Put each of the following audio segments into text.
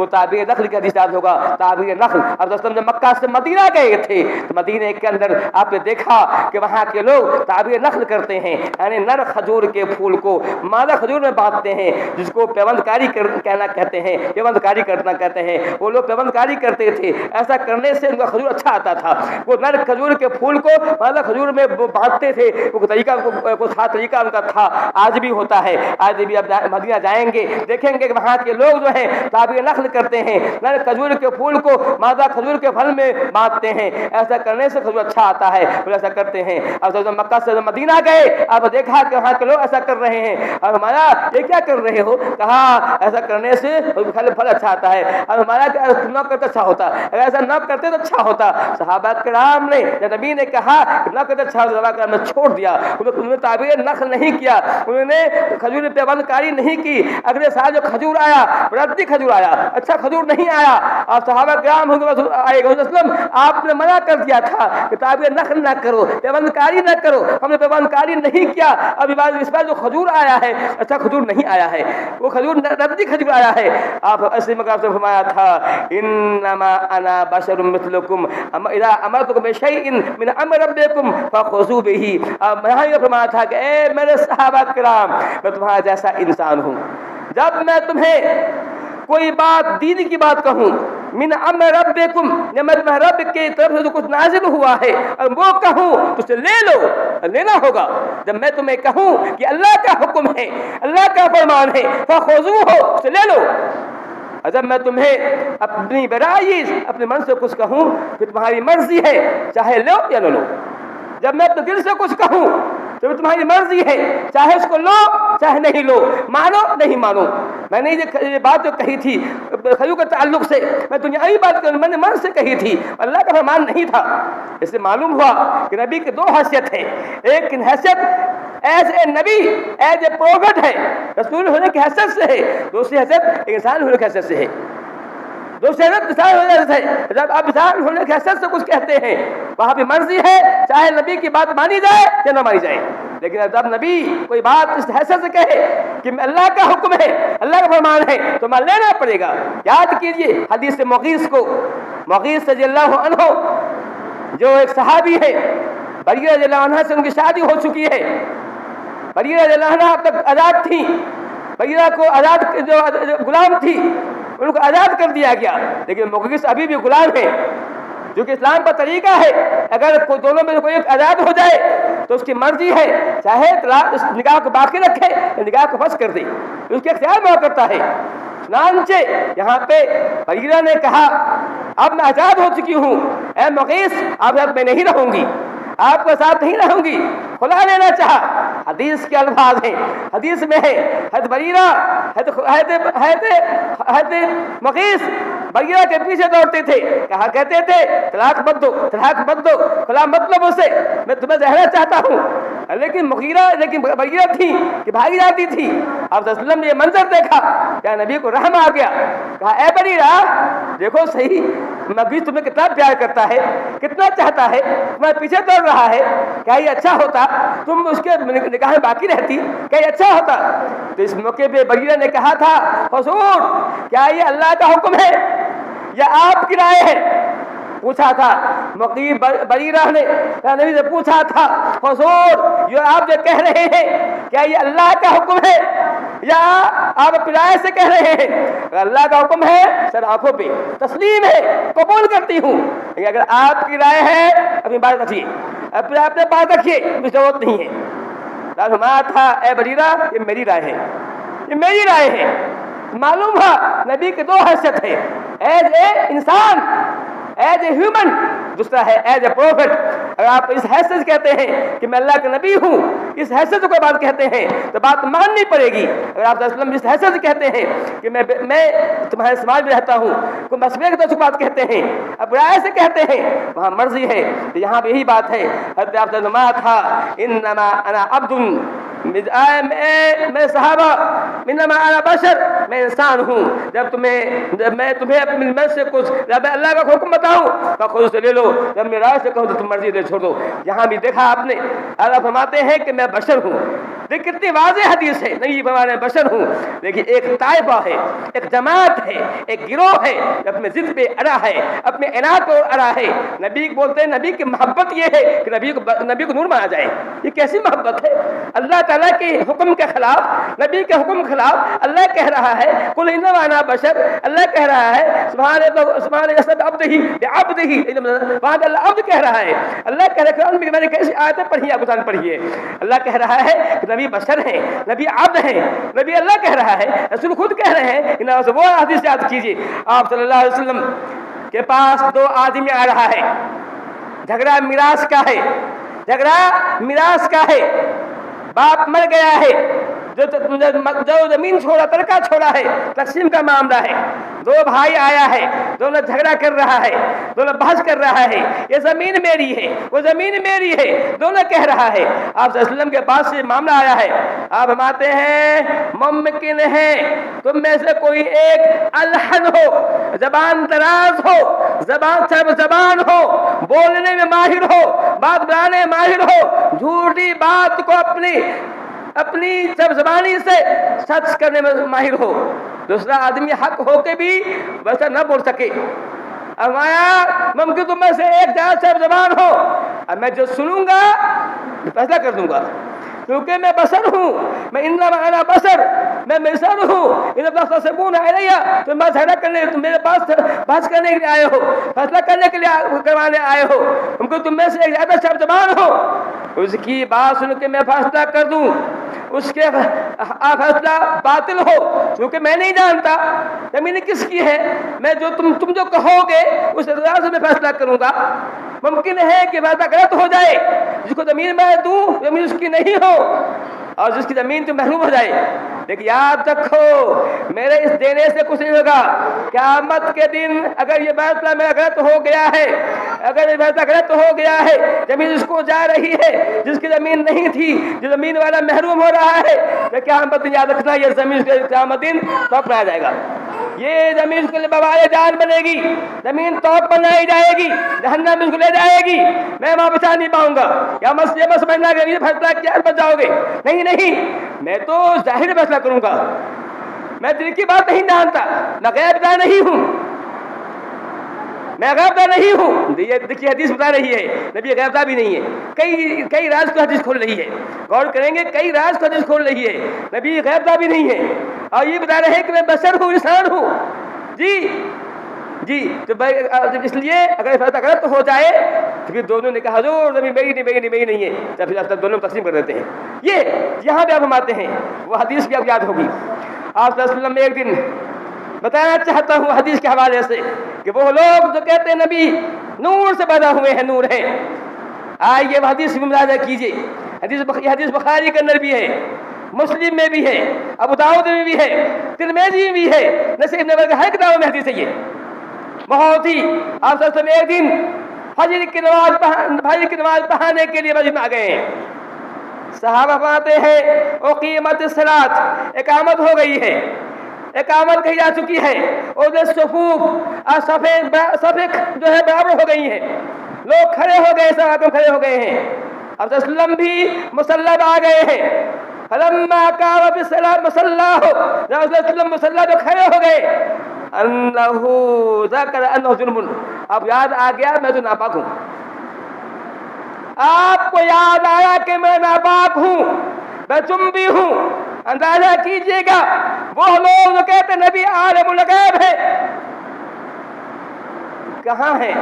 وہ تعبیر نخل کی حدیث یاد ہوگا. تعبیر نخل اب رسول جب مکہ سے مدینہ گئے تھے تو مدینے کے اندر آپ نے دیکھا کہ وہاں کے لوگ تعبیر نخل کرتے ہیں, یعنی نر کھجور کے پھول کو مادہ کھجور میں باندھتے ہیں, جس کو پیوند کاری کہنا کہتے ہیں, پیوند کاری کرنا کہتے ہیں. وہ لوگ پیوند کاری کرتے تھے, ایسا کرنے سے ان کا کھجور اچھا آتا تھا. وہ نر کھجور کے پھول کو مادہ کھجور میں باندھتے تھے. وہ طریقہ کو تھا, طریقہ ان کا تھا, آج بھی ہوتا ہے. آج بھی اب مدینہ جائیں گے دیکھیں گے کہ وہاں کے لوگ جو ہیں تعبیر نخل کرتے ہیں, نر کھجور کے پھول کو مادہ کھجور کے پھل میں باندھتے ہیں. ایسا کرنے سے کھجور اچھا آتا ہے, وہ ایسا کرتے ہیں. اب جب مکہ سے مدینہ گئے آپ دیکھا کہ وہاں کے لوگ ایسا کر رہے ہیں. اور ہمارا یہ کیا کر رہے ہو, کہا ایسا کرنے سے پھل اچھا آتا ہے. اور ہمارا نہ کرتے اچھا ہوتا, اگر ایسا نہ کرتے تو اچھا ہوتا. صحابہ کرام نے جب نبی نے کہا نہ کرتے اچھا ہوتا, صحابہ کرام نے چھوڑ دیا. انہوں نے تعبیر نخل نہیں کیا, انہوں نے کھجور پیوند کاری نہیں کی. اگلے سال جو کھجور آیا ردی کھجور آیا, اچھا کھجور نہیں آیا. اور صحابہ کرام آئے وسلم آپ نے منع کر دیا تھا کہ تعبیر نخل نہ کرو, پیوند کاری نہ کرو. ہم نے پیوند کاری نہیں کیا. اب اس بار جو کھجور آیا ہے اچھا کھجور نہیں آیا ہے, وہ کھجور ردی کھجور آیا ہے. آپ اسی مقام سے فرمایا تھا انما انا بشر مثلکم اذا امرتکم بشیء من امر ربکم فخذوا به. اب یہاں یہ فرمایا تھا کہ اے میرے صحابہ کرام میں تمہارا جیسا انسان ہوں. جب میں تمہیں کوئی بات دین کی بات کہوں, من امر ربکم, جب میں تمہارے رب کی طرف سے جو کچھ نازل ہوا ہے اور وہ کہوں تو اسے لے لو, لینا ہوگا. جب میں تمہیں کہوں کہ اللہ کا حکم ہے, اللہ کا فرمان ہے, فخذوہ, اسے لے لو. اور جب میں تمہیں اپنی برائش اپنے من سے کچھ کہوں کہ تمہاری مرضی ہے, چاہے لو یا نہ لو. جب میں اپنے دل سے کچھ کہوں تو تمہاری مرضی ہے, چاہے اس کو لو چاہے نہیں لو, مانو نہیں مانو. میں نے یہ بات جو کہی تھی کھجور کے تعلق سے, میں دنیاوی بات میں نے من سے کہی تھی, اللہ کا فرمان نہیں تھا. اس سے معلوم ہوا کہ نبی کی دو حیثیت ہے. ایک حیثیت ایز اے نبی, ایز اے پروفٹ ہے, رسول ہونے کی حیثیت سے ہے. دوسری حیثیت انسان ہونے کی حیثیت سے ہے. دوسری حیثیت انسان ہونے کی حیثیت سے. جب آپ انسان ہونے کی حیثیت سے کچھ کہتے ہیں وہاں بھی مرضی ہے, چاہے نبی کی بات مانی جائے یا نہ مانی جائے. لیکن جب نبی کوئی بات اس حیثیت سے کہے کہ اللہ کا حکم ہے, اللہ کا فرمان ہے, تو مان لینا پڑے گا. یاد کیجئے حدیث مغیث کو, مغیث رضی اللہ عنہ جو ایک صحابی ہے, بریرہ رضی اللہ عنہ سے ان کی شادی ہو چکی ہے. بریرہ رضی اللہ عنہ اب تک آزاد تھی. بریرہ کو آزاد جو غلام تھی ان کو آزاد کر دیا گیا, لیکن مغیث ابھی بھی غلام ہے. جو کہ اسلام کا طریقہ ہے, اگر دونوں میں کوئی ایک آزاد ہو جائے تو اس کی مرضی ہے, چاہے اس نکاح کو باقی رکھے یا نکاح کو فسخ کر دے, اس کے اختیار میں کرتا ہے. چنانچہ یہاں پہ بریرہ نے کہا اب میں آزاد ہو چکی ہوں, اے مغیث آپ میں نہیں رہوں گی, آپ کے ساتھ نہیں رہوں گی. کھلا لینا چاہا. حدیث کے الفاظ ہیں, حدیث میں ہے حضرت بریرہ حضرت مغیث بریرہ کے پیچھے دوڑتے تھے, کہا کہتے تھے طلاق مت دو, طلاق مت دو, کھلا مطلب اسے, میں تمہیں زہرا چاہتا ہوں. لیکن بریرہ تھی کہ بھاگی جاتی تھی. آپ صلی اللہ علیہ وسلم نے یہ منظر دیکھا, کیا نبی کو رحم آ گیا. کہا اے بریرہ دیکھو صحیح, نبی تمہیں کتنا پیار کرتا ہے, کتنا چاہتا ہے, تمہارے پیچھے دوڑ رہا ہے. کیا یہ اچھا ہوتا تم اس کے نکاح باقی رہتی, کیا یہ اچھا ہوتا. تو اس موقع پہ بریرہ نے کہا تھا حضور کیا یہ اللہ کا حکم ہے یا آپ کی رائے ہے. پوچھا تھا بریرہ نے نبی سے پوچھا تھا حضور جو آپ جو کہہ رہے ہیں کیا یہ اللہ کا حکم ہے یا آپ اپنی رائے سے کہہ رہے ہیں. اللہ کا حکم ہے سر آنکھوں پہ تسلیم ہے, قبول کرتی ہوں. لیکن اگر آپ کی رائے ہے اپنی بات رکھیے, اپنے پاس رکھیے, مجھے ضرورت نہیں ہے. فرمایا تھا اے بریرہ یہ میری رائے ہے, یہ میری رائے ہے. معلوم ہوا نبی کی دو حیثیت ہے, ایز اے انسان, ایز اے ہیومن, دوسرا ہے ایز اے پروفٹ. اگر آپ اس حیثیت سے کہتے ہیں کہ میں اللہ کا نبی ہوں, اس حیثیت سے کوئی بات کہتے ہیں تو بات ماننی پڑے گی. اگر آپ صلی اللہ علیہ وسلم اس حیثیت سے کہتے ہیں کہ میں تمہارے سماج میں رہتا ہوں, کوئی مسئلے کی طرف سے بات کہتے ہیں, اب رائے سے کہتے ہیں, وہاں مرضی ہے. یہاں بھی یہی بات ہے. حضرت آپ نے فرمایا تھا انما انا عبد میں صحابہ انما انا بشر، میں انسان ہوں، جب میں تمہیں اپنی مرضی سے کچھ جب میں اللہ کا حکم بتاؤں تو خود سے لے لو، جب میں رائے سے کہوں تو تم مرضی لے چھوڑ دو۔ یہاں بھی دیکھا آپ نے، اللہ فرماتے ہیں کہ میں بشر ہوں۔ دیکھ کتنی واضح حدیث ہے، نہیں فرمانے بشر ہوں، لیکن ایک طائفہ ہے، ایک جماعت ہے، ایک گروہ ہے اپنے ضد پہ اڑا ہے، اپنے عناد پہ اڑا ہے۔ نبی بولتے ہیں نبی کی محبت یہ ہے کہ نبی کو نور مانا جائے۔ یہ کیسی محبت ہے؟ اللہ تعالیٰ کے حکم کے خلاف، نبی کے حکم کے خلاف اللہ کہہ رہا ہے قل انما انا بشر، اللہ کہہ رہا ہے سبحان عبدہ وہاں اللہ عبد کہہ رہا ہے، اللہ کہہ رہا ہے، میں نے کیسی آیتیں پڑھی آپ قرآن پڑھی ہے، اللہ کہہ رہا ہے کہ نبی بشر ہیں، نبی عبد ہیں، نبی اللہ کہہ رہا ہے، رسول خود کہہ رہے ہیں کہ وہ حدیث یاد کیجیے، آپ صلی اللہ علیہ وسلم کے پاس دو آدمی آ رہا ہے، جھگڑا میراث کا ہے، جھگڑا میراث کا ہے، باپ مر گیا ہے، جو زمین چھوڑا ترکہ چھوڑا ہے، تقسیم کا معاملہ ہے، دو بھائی آیا ہے، دونوں جھگڑا کر رہا ہے، دونوں بحث کر رہا ہے، یہ زمین میری ہے وہ زمین میری ہے، دونوں کہہ رہا ہے۔ آپ صلی اللہ علیہ وسلم کے پاس سے معاملہ آیا ہے، آپ فرماتے ہیں ممکن ہے تم میں سے کوئی ایک الحن ہو، زبان دراز ہو، زبان ہو، بولنے میں ماہر ہو، بات بنانے میں ماہر ہو، جھوٹی بات کو اپنی سب زبانی سے سچ کرنے میں ماہر ہو، دوسرا آدمی حق ہو کے بھی ویسا نہ بول سکے۔ فرمایا ممکن تم میں سے ایک صاحب زبان ہو، اب میں جو سنوں گا فیصلہ کر دوں گا، کیونکہ میں بشر ہوں، میں انما انا بشر، میں انسان ہوں، ان اللہ تسبون علیہ، تم بات جھگڑا کرنے، تم میرے پاس بحث کرنے کے لیے آئے ہو، فیصلہ کرنے کے لیے کروانے آئے ہو، ممکن تم میں سے ایک زیادہ صاحب زبان ہو، اس کی بات سن کے میں فیصلہ کر دوں، اس کے فیصلہ باطل ہو، کیونکہ میں نہیں جانتا زمین کس کی ہے، میں جو تم جو کہو گے اس اعتبار سے میں فیصلہ کروں گا۔ ممکن ہے کہ فیصلہ غلط ہو جائے، جس کو زمین میں دوں زمین اس کی نہیں ہو، اور جس کی زمین تو محروم ہو جائے، لیکن یاد رکھو میرے اس دینے سے کچھ نہیں ہوگا۔ قیامت کے دن اگر یہ فیصلہ میرا غلط ہو گیا ہے، اگر یہ فیصلہ غلط ہو گیا ہے، زمین اس کو جا رہی ہے جس کی زمین نہیں تھی، جو زمین والا محروم ہو رہا ہے، تو قیامت دن یاد رکھنا یہ زمین کے قیامت دن توپ بنایا جائے گا، یہ زمین اس کے لیے بوائے جان بنے گی، زمین توپ بنائی جائے گی، جہنم میں اس کو لے جائے گی، میں وہاں بچا نہیں پاؤں گا۔ یا یہ مت سمجھنا کہ یہ فیصلہ کیا بچ جاؤ گے، نہیں، میں تو ظاہر فیصلہ کروں گا، میں دل کی بات نہیں جانتا، میں غیب داں نہیں ہوں، میں غیب داں نہیں ہوں۔ دیکھیے حدیث بتا رہی ہے نبی غیب داں بھی نہیں ہے، کئی راز کو حدیث کھول رہی ہے، غور کریں گے کئی راز کو حدیث کھول رہی ہے، نبی غیب داں بھی نہیں ہے، اور یہ بتا رہے ہیں کہ میں بشر ہوں، انسان ہوں۔ جی تو اس لیے اگر فیصلہ غلط ہو جائے تو پھر دونوں نے کہا حضور زمین میری نہیں ہے، تو پھر دونوں تقسیم کر دیتے ہیں۔ یہ یہاں پہ آپ فرماتے ہیں، وہ حدیث بھی آپ یاد ہوگی، آپ صلی اللہ علیہ وسلم ایک دن بتانا چاہتا ہوں حدیث کے حوالے سے کہ وہ لوگ جو کہتے ہیں نبی نور سے پیدا ہوئے ہیں، نور ہیں، آئیے وہ حدیث بھی ملاحظہ کیجیے، حدیث بخاری کے اندر بھی ہے، مسلم میں بھی ہے، ابو داؤد میں بھی ہے، ترمذی میں بھی ہے، نسائی ابن ماجہ کے ہر کتابوں میں حدیث ہے۔ یہ بہت ہی آپ صلی اللہ علیہ وسلم ایک دن فجر کی نماز پڑھانے کے لیے مسجد میں آ گئے ہیں، صحابہ فرماتے ہیں اقیمت الصلاۃ، اقامت ہو گئی ہے، اقامت کہی جا چکی ہے، اور صفوف صفیں جو ہے برابر ہو گئی ہیں، لوگ کھڑے ہو گئے، صحابہ کھڑے ہو گئے ہیں، اب صلی اللہ علیہ وسلم بھی مصلی پہ آ گئے ہیں، فلما قام بالصلاۃ مصلی ہو، جب صلی اللہ علیہ وسلم مصلی پہ کھڑے ہو گئے، انہو ذکر انہو جنب، اب یاد آ گیا میں تو ناپاک ہوں، آپ کو یاد آیا کہ میں ناپاک ہوں، میں جنبی ہوں۔ اندازہ کیجئے گا وہ لوگ جو کہتے نبی عالم الغیب ہے کہاں ہیں،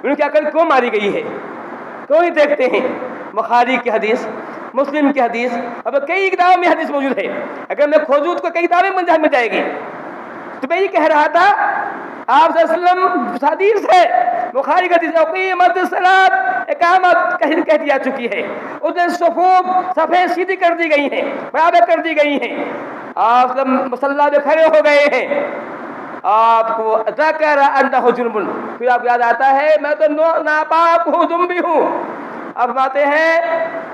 ان کی عقل کیوں ماری گئی ہے، کیوں نہیں دیکھتے ہیں؟ بخاری کی حدیث، مسلم کی حدیث، اب کئی کتابوں میں حدیث موجود ہے، اگر میں کھوجوں تو کئی کتابیں مل جائے گی۔ تو میں یہ کہہ رہا تھا آپ صلی اللہ علیہ وسلم حدیث ہے بخاری کا حدیث، اقیمت الصلاۃ، اقامت کہہ دیا چکی ہے، ادھر صفوف صفیں سیدھی کر دی گئی ہیں، برابر کر دی گئی ہیں، آپ مصلی پہ کھڑے ہو گئے ہیں، آپ کو ذکر انہ جنب، پھر آپ یاد آتا ہے میں تو ناپاک ہوں، جنبی ہوں۔ اب باتیں ہیں